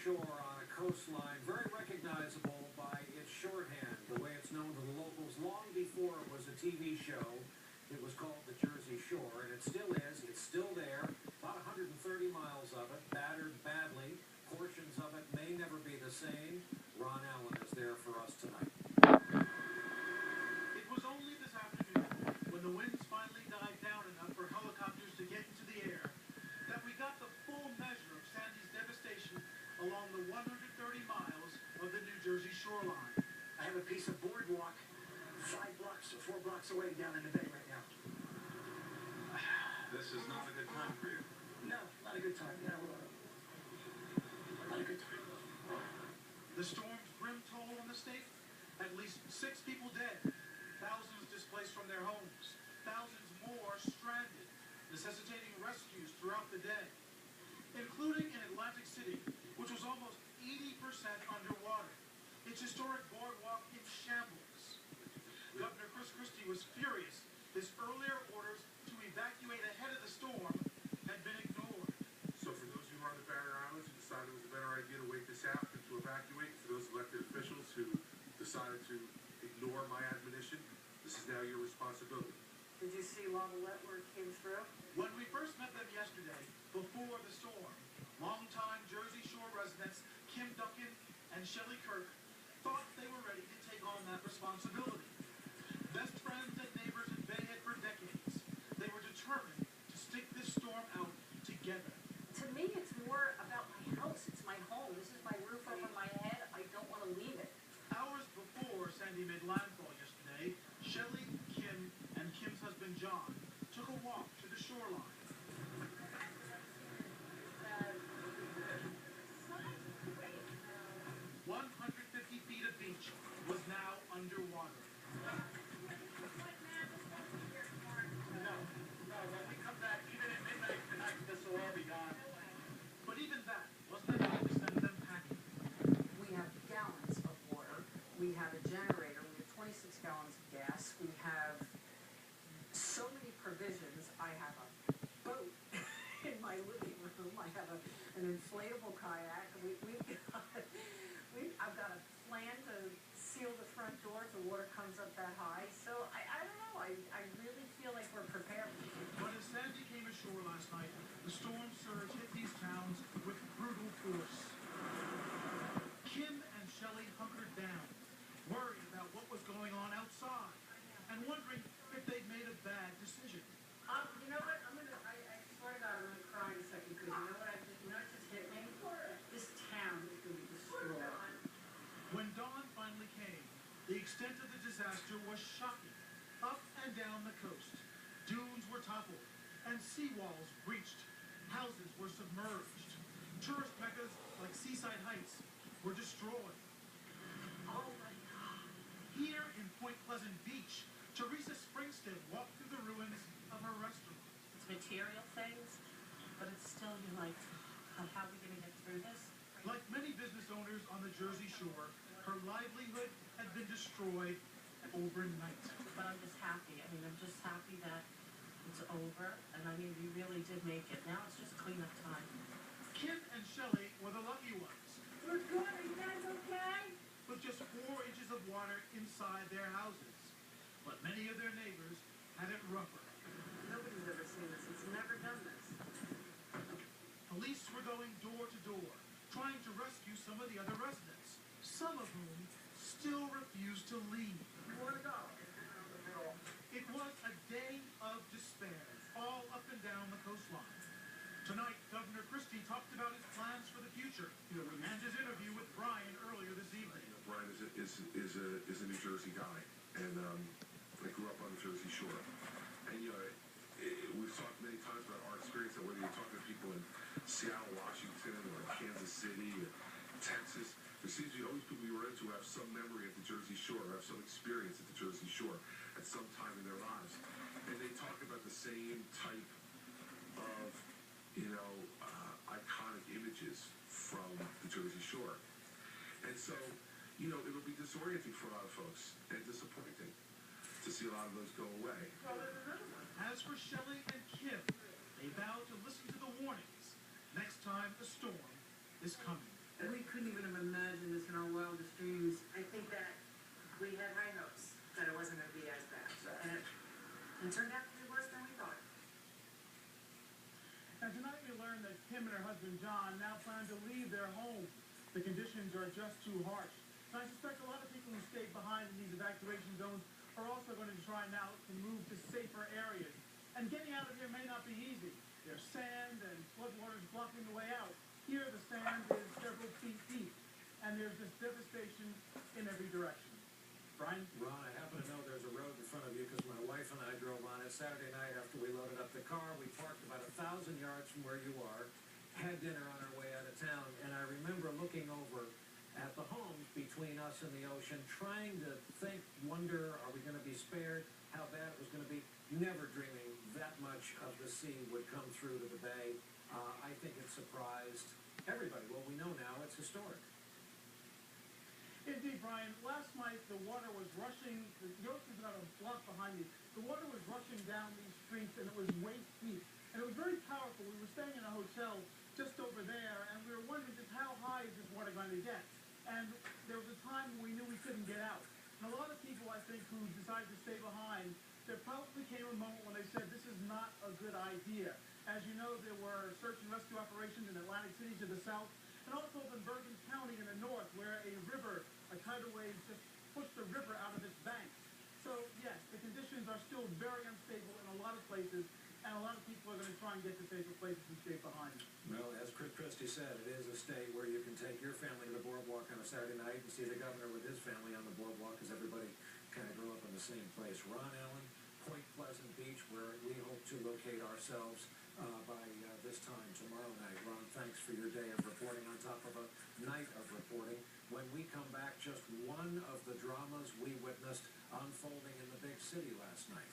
shore on a coastline, very recognizable by its shorthand, the way it's known to the locals long before it was a TV show. It was called the Jersey Shore, and it still is. It's still there. About 130 miles of it, battered badly. Portions of it may never be the same. Ron Allen is there for us tonight. It was only this afternoon, when the winds finally died down enough for helicopters to get into the air, that we got the full measure of Sandy's devastation along the 130 miles of the New Jersey shoreline. I have a piece of boardwalk 5 blocks or 4 blocks away down in the bay right now. This is not a good time for you. No, not a good time. Not a good time. The storm's grim toll on the state? At least 6 people dead, thousands displaced from their homes, thousands more stranded, necessitating rescues throughout the day, including in Atlantic City, which was almost 80% underwater. Its historic boardwalk in shambles. Governor Chris Christie was furious. His earlier orders to evacuate ahead of the storm had been ignored. So for those who are on the Barrier Islands who decided it was a better idea to wait this out than to evacuate, for those elected officials who decided to ignore my admonition, this is now your responsibility. Did you see Lavalette where it came through? When we first met them yesterday, before the storm, longtime Jersey Shore residents Kim Duncan and Shelley Kirk thought they were ready to take on that responsibility. Best friends and neighbors in Bayhead for decades, they were determined to stick this storm out together. To me, it's more about my house. It's my home. This is my roof over my head. I don't want to leave it. Hours before Sandy made landfall yesterday, Shelley, Kim, and Kim's husband John took a walk to the shoreline. 150 feet of beach was now underwater. No, when we come back, even at midnight tonight, this will all be gone. But even that wasn't enough to send them packing. We have gallons of water. We have a generator. We have 26 gallons of gas. We have so many provisions. I have a boat in my living room. I have an inflatable kayak. I've got a plan to seal the front door if the water comes up that high. So I don't know. I really feel like we're prepared. But as Sandy came ashore last night, the storm surge hit these towns with brutal force. Kim and Shelley hunkered down, worried about what was going on outside, and wondering if they'd made a bad decision. You know what? I swear to God, I'm gonna cry in a second because you know what just hit me? This town is gonna be destroyed. When dawn finally came, the extent of the disaster was shocking. Up and down the coast, dunes were toppled, and seawalls breached. Houses were submerged. Tourist meccas like Seaside Heights were destroyed. Oh my God. Here in Point Pleasant Beach, Teresa Springsteen walked through the ruins of her restaurant. It's material things, but it's still, you're like, how are we going to get through this? Like many business owners on the Jersey Shore, her livelihood had been destroyed overnight. But I'm just happy. I mean, I'm just happy that it's over. And I mean, we really did make it. Now it's just cleanup time. Kim and Shelley were the lucky ones. We're good. Are you guys okay? With just 4 inches of water inside their houses. But many of their neighbors had it rougher. Nobody's ever seen this. It's never done this. Police were going door to door, trying to rescue some of the other residents, some of whom still refused to leave. You want to go? It was a day of despair, all up and down the coastline. Tonight, Governor Christie talked about his plans for the future, and his interview with Brian earlier this evening. Brian is a New Jersey guy, and I grew up on the Jersey Shore. And we've talked many times about our experience, that whether you're talking to people in Seattle, Washington, or Kansas City, or Texas, there seems to be always people you run into who have some memory at the Jersey Shore, or have some experience at the Jersey Shore at some time in their lives. And they talk about the same type of, iconic images from the Jersey Shore. And so, it'll be disorienting for a lot of folks and disappointing to see a lot of those go away. As for Shelley and Kim, they vowed to listen to the warnings next time a storm is coming. We couldn't even have imagined this in our wildest dreams. I think that we had high hopes that it wasn't gonna be as bad, and it turned out to be worse than we thought. And tonight we learned that Kim and her husband John now plan to leave their home. The conditions are just too harsh. And I suspect a lot of people who stayed behind in these evacuation zones are also going to try now to move to safer areas. And getting out of here may not be easy. There's sand and floodwaters blocking the way out. Here the sand is several feet deep, and there's just devastation in every direction. Brian? Ron, I happen to know there's a road in front of you because my wife and I drove on it Saturday night after we loaded up the car. We parked about 1,000 yards from where you are, had dinner on our way out of town, and I remember looking over at the homes between us and the ocean, trying to think, wonder, are we going to be spared, how bad it was going to be, never dreaming that much of the sea would come through to the bay. I think it surprised everybody. Well, we know now it's historic. Indeed, Brian. Last night the water was rushing. The ocean's about a block behind me. The water was rushing down these streets, and it was waist deep. And it was very powerful. We were staying in a hotel just over there, and we were wondering just how high is this water going to get. And there was a time when we knew we couldn't get out. And a lot of people, I think, who decided to stay behind, there probably came a moment when they said, this is not a good idea. As you know, there were search and rescue operations in Atlantic City to the south, and also in Bergen County in the north, where a river, a tidal wave, just pushed the river out of its banks. So, yes, the conditions are still very unstable in a lot of places, and a lot of people are going to try and get to safer places and stay behind. Well, as Chris Christie said, it is a state where you can take your family to the boardwalk on a Saturday night and see the governor with his family on the boardwalk, because everybody kind of grew up in the same place. Ron Allen, Point Pleasant Beach, where we hope to locate ourselves by this time tomorrow night. Ron, thanks for your day of reporting on top of a night of reporting. When we come back, just one of the dramas we witnessed unfolding in the big city last night.